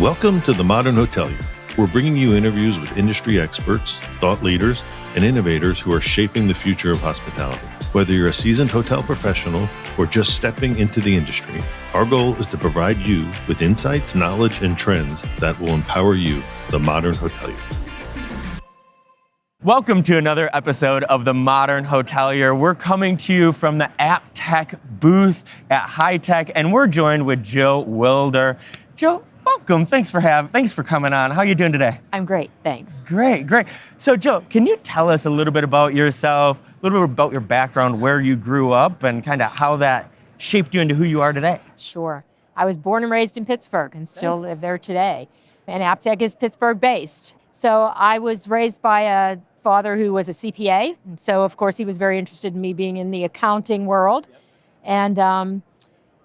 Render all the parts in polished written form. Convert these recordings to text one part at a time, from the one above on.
Welcome to The Modern Hotelier. We're bringing you interviews with industry experts, thought leaders, and innovators who are shaping the future of hospitality. Whether you're a seasoned hotel professional or just stepping into the industry, our goal is to provide you with insights, knowledge, and trends that will empower you, the modern hotelier. Welcome to another episode of The Modern Hotelier. We're coming to you from the Aptech booth at HITEC, and we're joined with Joe Wilder. Joe, welcome. Thanks for coming on. How are you doing today? I'm great, thanks. Great. So Joe, can you tell us a little bit about yourself, a little bit about your background, where you grew up, and kind of how that shaped you into who you are today? Sure. I was born and raised in Pittsburgh and still live there today. And Aptech is Pittsburgh-based. So I was raised by a father who was a CPA. And so, of course, he was very interested in me being in the accounting world. And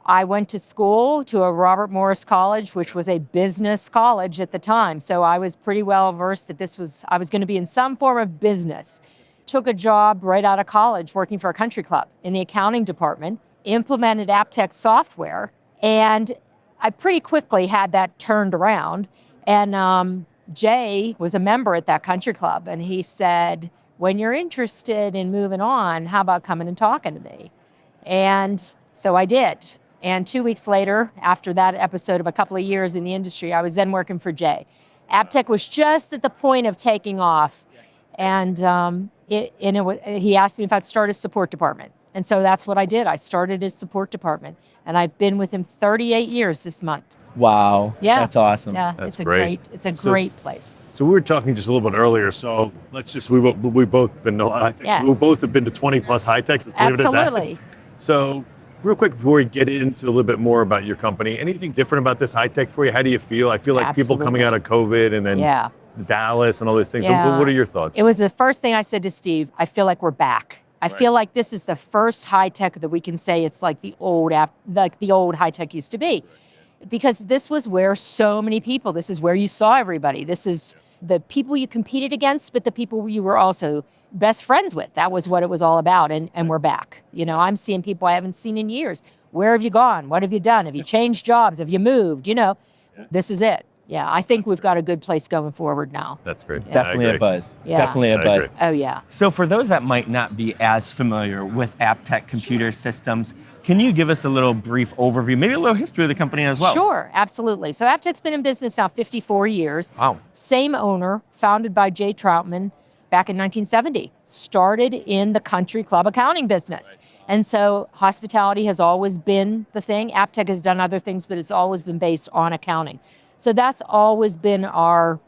I went to school to a Robert Morris College, which was a business college at the time. So I was pretty well versed that I was going to be in some form of business. Took a job right out of college working for a country club in the accounting department, implemented Aptech software, and I pretty quickly had that turned around. And Jay was a member at that country club, and he said, when you're interested in moving on, how about coming and talking to me? And so I did. And 2 weeks later, after that episode of a couple of years in the industry, I was then working for Jay. Aptech was just at the point of taking off. And he asked me if I'd start his support department. And so that's what I did. I started his support department. And I've been with him 38 years this month. Wow. Yeah. That's awesome. Yeah, That's it's great. Great place. So we were talking just a little bit earlier. So we both been to HITEC. Yeah. We both have been to 20 plus HITECs. Let's leave it at that. Absolutely. So real quick before we get into a little bit more about your company, anything different about this HITEC for you? How do you feel? I feel like people coming out of COVID and then Dallas and all those things. Yeah. So what are your thoughts? It was the first thing I said to Steve. I feel like we're back. I feel like this is the first HITEC that we can say it's like the old HITEC used to be. Because this was where so many people, this is where you saw everybody. This is the people you competed against, but the people you were also best friends with. That was what it was all about, and we're back. You know, I'm seeing people I haven't seen in years. Where have you gone? What have you done? Have you changed jobs? Have you moved? You know, this is it. Yeah, I think we've got a good place going forward now. That's great. Yeah. Definitely a buzz. Yeah. Definitely a I buzz. agree. Oh, yeah. So for those that might not be as familiar with Aptech computer systems, can you give us a little brief overview, maybe a little history of the company as well? Sure, absolutely. So Aptech's been in business now 54 years. Wow. Same owner, founded by Jay Troutman back in 1970. Started in the country club accounting business. And so hospitality has always been the thing. Aptech has done other things, but it's always been based on accounting. So that's always been our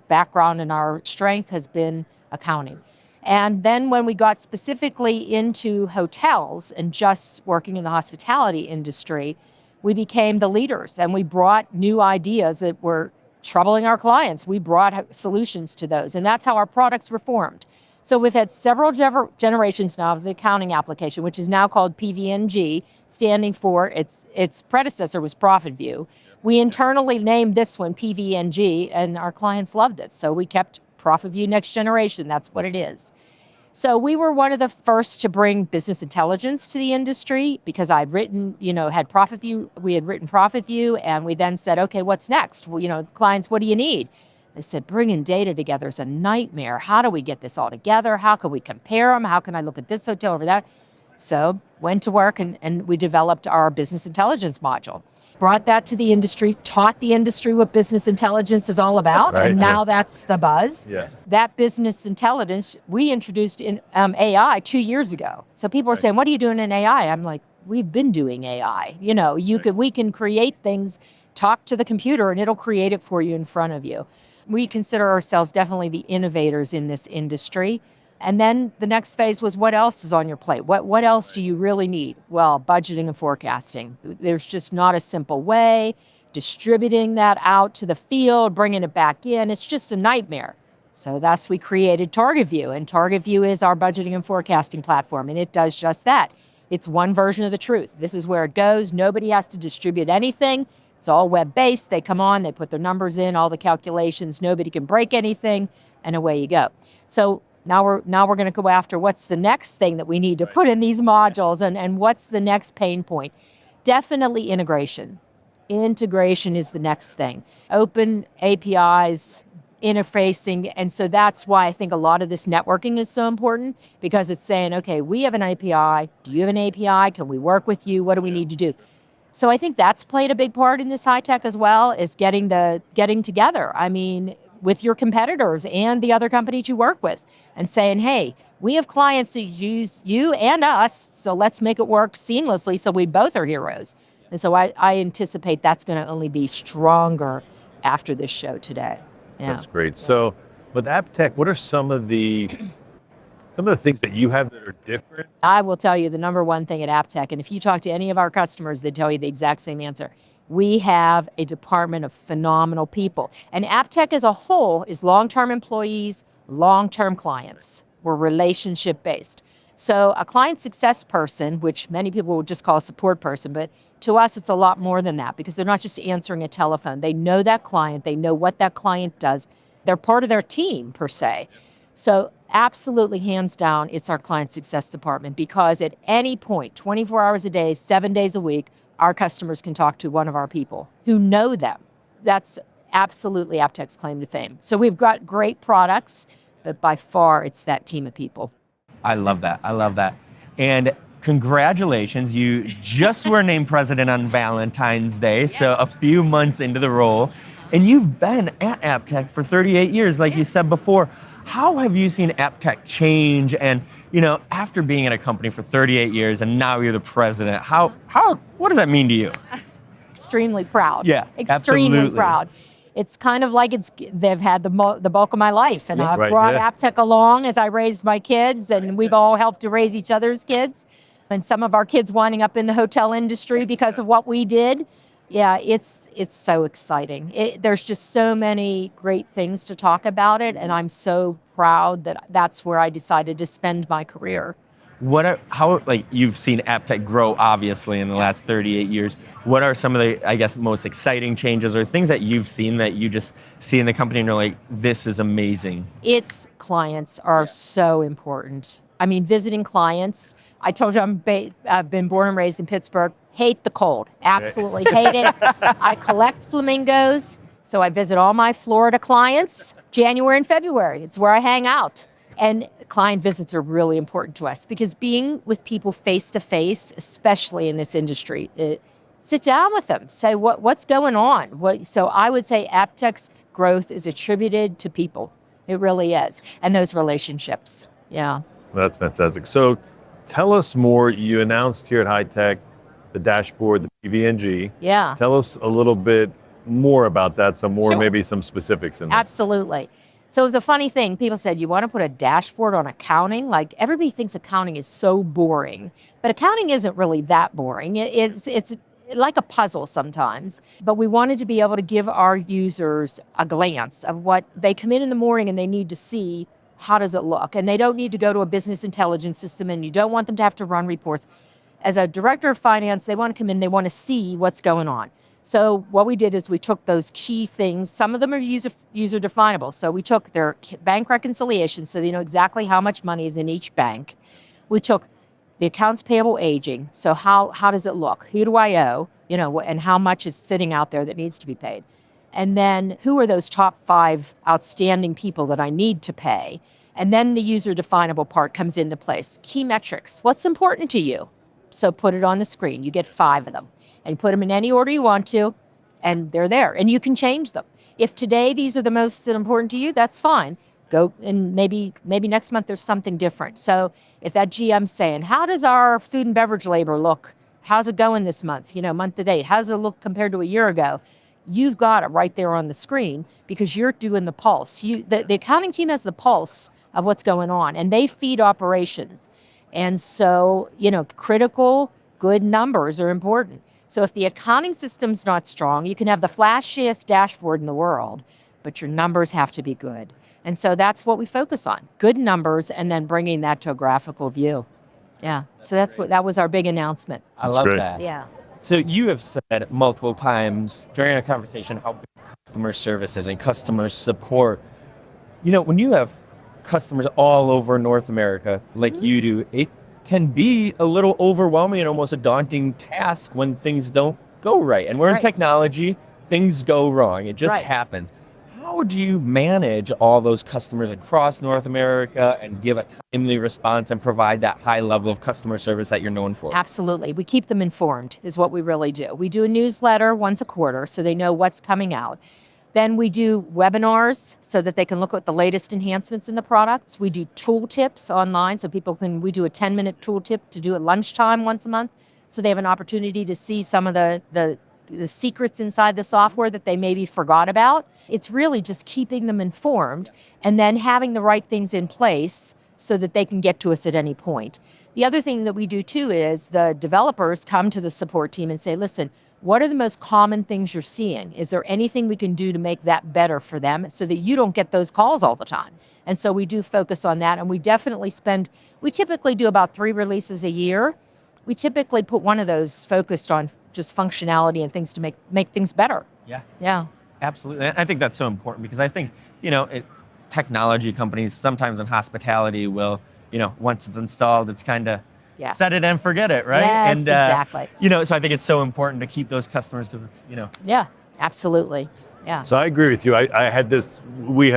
background, and our strength has been accounting. And then when we got specifically into hotels and just working in the hospitality industry, we became the leaders, and we brought new ideas that were troubling our clients. We brought solutions to those, and that's how our products were formed. So we've had several generations now of the accounting application, which is now called PVNG, standing for its predecessor was ProfitView. We internally named this one PVNG, and our clients loved it. So we kept ProfitView Next Generation. That's what it is. So we were one of the first to bring business intelligence to the industry because I'd written, had ProfitView. We had written ProfitView, and we then said, okay, what's next? Well, clients, what do you need? They said, bringing data together is a nightmare. How do we get this all together? How can we compare them? How can I look at this hotel over that? So went to work and we developed our business intelligence module. Brought that to the industry, taught the industry what business intelligence is all about, and now that's the buzz. Yeah. That business intelligence, we introduced in AI 2 years ago. So people are saying, what are you doing in AI? I'm like, we've been doing AI. We can create things, talk to the computer, and it'll create it for you in front of you. We consider ourselves definitely the innovators in this industry. And then the next phase was, what else is on your plate? What else do you really need? Well, budgeting and forecasting. There's just not a simple way. Distributing that out to the field, bringing it back in, it's just a nightmare. So thus we created TargetView, and TargetView is our budgeting and forecasting platform, and it does just that. It's one version of the truth. This is where it goes. Nobody has to distribute anything. It's all web-based. They come on, they put their numbers in, all the calculations. Nobody can break anything, and away you go. So now we're going to go after what's the next thing that we need to put in these modules, and what's the next pain point. Definitely integration. Integration is the next thing. Open APIs, interfacing. And so that's why I think a lot of this networking is so important, because it's saying, okay, we have an API. Do you have an API? Can we work with you? What do we need to do? So I think that's played a big part in this HITEC as well, is getting together. I mean, with your competitors and the other companies you work with, and saying, hey, we have clients who use you and us, so let's make it work seamlessly so we both are heroes. And so I anticipate that's going to only be stronger after this show today. Yeah. That's great. So with Aptech, what are some of the things that you have that are different? I will tell you the number one thing at Aptech, and if you talk to any of our customers, they tell you the exact same answer. We have a department of phenomenal people. And Aptech as a whole is long-term employees, long-term clients. We're relationship-based. So a client success person, which many people would just call a support person, but to us it's a lot more than that, because they're not just answering a telephone. They know that client, they know what that client does. They're part of their team, per se. So absolutely, hands down, it's our client success department, because at any point, 24 hours a day, 7 days a week, our customers can talk to one of our people who know them. That's absolutely Aptech's claim to fame. So we've got great products, but by far it's that team of people. I love that. I love that. And congratulations, you just were named president on Valentine's Day, so a few months into the role. And you've been at Aptech for 38 years, like you said before. How have you seen Aptech change? And, after being at a company for 38 years and now you're the president, what does that mean to you? Extremely proud. Yeah, extremely absolutely. proud. It's kind of like they've had the bulk of my life, and I've brought Aptech along as I raised my kids, and we've all helped to raise each other's kids. And some of our kids winding up in the hotel industry because of what we did. Yeah, it's so exciting. There's just so many great things to talk about it, and I'm so proud that that's where I decided to spend my career. You've seen Aptech grow obviously in the last 38 years. What are some of the, most exciting changes or things that you've seen that you just see in the company and you're like, this is amazing? Its clients are so important. I mean, visiting clients. I told you I've been born and raised in Pittsburgh. Hate the cold. Absolutely hate it. I collect flamingos, so I visit all my Florida clients January and February. It's where I hang out. And client visits are really important to us, because being with people face to face, especially in this industry, sit down with them, say what's going on. So I would say Aptech's growth is attributed to people. It really is. And those relationships. Yeah. That's fantastic. So tell us more. You announced here at HITEC the dashboard, the PVNG. Yeah. Tell us a little bit more about that, maybe some specifics in there. Absolutely. So it was a funny thing. People said, you want to put a dashboard on accounting? Like, everybody thinks accounting is so boring, but accounting isn't really that boring. It's like a puzzle sometimes, but we wanted to be able to give our users a glance of what they come in the morning and they need to see. How does it look? And they don't need to go to a business intelligence system, and you don't want them to have to run reports. As a director of finance, they want to come in, they want to see what's going on. So what we did is we took those key things. Some of them are user definable. So we took their bank reconciliations, so they know exactly how much money is in each bank. We took the accounts payable aging. So how does it look? Who do I owe? And how much is sitting out there that needs to be paid? And then who are those top 5 outstanding people that I need to pay? And then the user definable part comes into place. Key metrics. What's important to you? So put it on the screen. You get 5 of them. And put them in any order you want to, and they're there. And you can change them. If today these are the most important to you, that's fine. Go, and maybe next month there's something different. So if that GM's saying, how does our food and beverage labor look? How's it going this month? Month to date. How does it look compared to a year ago? You've got it right there on the screen, because you're doing the pulse. The accounting team has the pulse of what's going on, and they feed operations. And so, critical, good numbers are important. So if the accounting system's not strong, you can have the flashiest dashboard in the world, but your numbers have to be good. And so that's what we focus on, good numbers, and then bringing that to a graphical view. Yeah, so that was our big announcement. I love great. that. Yeah. So you have said multiple times during our conversation how big customer service is and customer support. When you have customers all over North America, like you do, it can be a little overwhelming and almost a daunting task when things don't go right. And we're in technology, things go wrong. It just Right. happens. How do you manage all those customers across North America and give a timely response and provide that high level of customer service that you're known for? Absolutely. We keep them informed is what we really do. We do a newsletter once a quarter so they know what's coming out. Then we do webinars so that they can look at the latest enhancements in the products. We do tool tips online so we do a 10-minute tool tip to do at lunchtime once a month. So they have an opportunity to see some of the secrets inside the software that they maybe forgot about. It's really just keeping them informed and then having the right things in place so that they can get to us at any point. The other thing that we do too is the developers come to the support team and say, listen, what are the most common things you're seeing? Is there anything we can do to make that better for them so that you don't get those calls all the time? And so we do focus on that, and we typically do about 3 releases a year. We typically put one of those focused on just functionality and things to make things better. Yeah. Absolutely. And I think that's so important because I think, technology companies sometimes in hospitality will, once it's installed, it's kind of set it and forget it, right? Yes, and, exactly. So I think it's so important to keep those customers to, Yeah, absolutely. Yeah. So I agree with you. I had this, we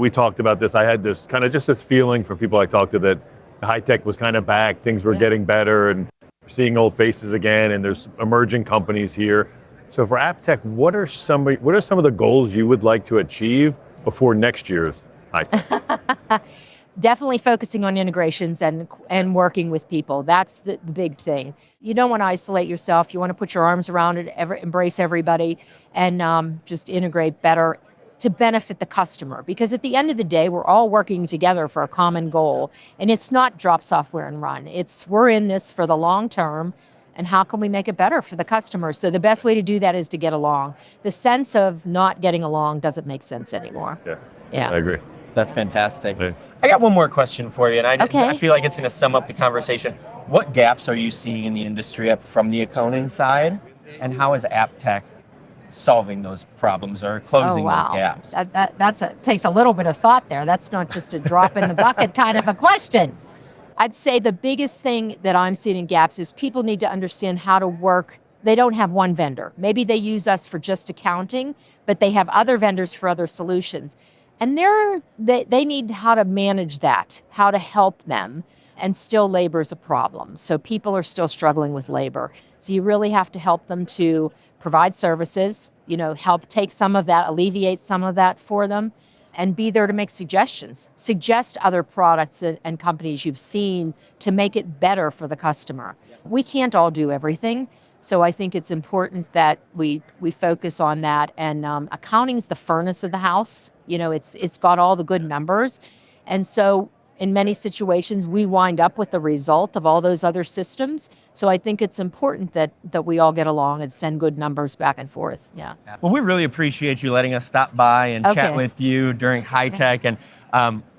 talked about this. I had this kind of just this feeling from people I talked to that HITEC was kind of back, things were getting better, and we're seeing old faces again, and there's emerging companies here. So for Aptech, what are some of the goals you would like to achieve before next year's HITEC? Definitely focusing on integrations and working with people. That's the big thing. You don't want to isolate yourself. You want to put your arms around it, embrace everybody, and just integrate better to benefit the customer. Because at the end of the day, we're all working together for a common goal. And it's not drop software and run. We're in this for the long term. And how can we make it better for the customer? So the best way to do that is to get along. The sense of not getting along doesn't make sense anymore. Yeah. I agree. That's fantastic. Yeah. I got one more question for you, and Okay. I feel like it's going to sum up the conversation. What gaps are you seeing in the industry from the accounting side, and how is Aptech solving those problems or closing those gaps? That takes a little bit of thought there. That's not just a drop in the bucket kind of a question. I'd say the biggest thing that I'm seeing in gaps is people need to understand how to work. They don't have one vendor. Maybe they use us for just accounting, but they have other vendors for other solutions. And they need how to manage that, how to help them. And still labor is a problem. So people are still struggling with labor. So you really have to help them to provide services, help take some of that, alleviate some of that for them, and be there to make suggestions. Suggest other products and companies you've seen to make it better for the customer. We can't all do everything. So I think it's important that we focus on that. And accounting's the furnace of the house. It's got all the good numbers. And so in many situations, we wind up with the result of all those other systems. So I think it's important that we all get along and send good numbers back and forth. Yeah. Well, we really appreciate you letting us stop by and chat with you during HITEC. And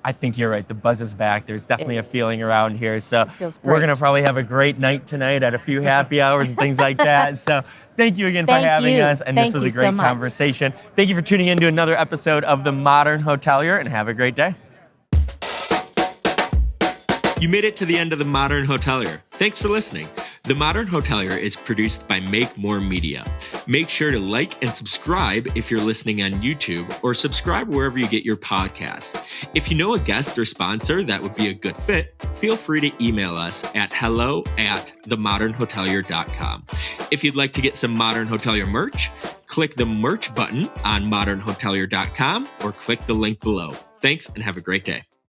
I think you're right. The buzz is back. There's definitely a feeling around here. So we're going to probably have a great night tonight at a few happy hours and things like that. So thank you again for having us. And this was a great conversation. Thank you for tuning in to another episode of The Modern Hotelier, and have a great day. You made it to the end of The Modern Hotelier. Thanks for listening. The Modern Hotelier is produced by Make More Media. Make sure to like and subscribe if you're listening on YouTube, or subscribe wherever you get your podcasts. If you know a guest or sponsor that would be a good fit, feel free to email us at hello@themodernhotelier.com. If you'd like to get some Modern Hotelier merch, click the merch button on modernhotelier.com or click the link below. Thanks and have a great day.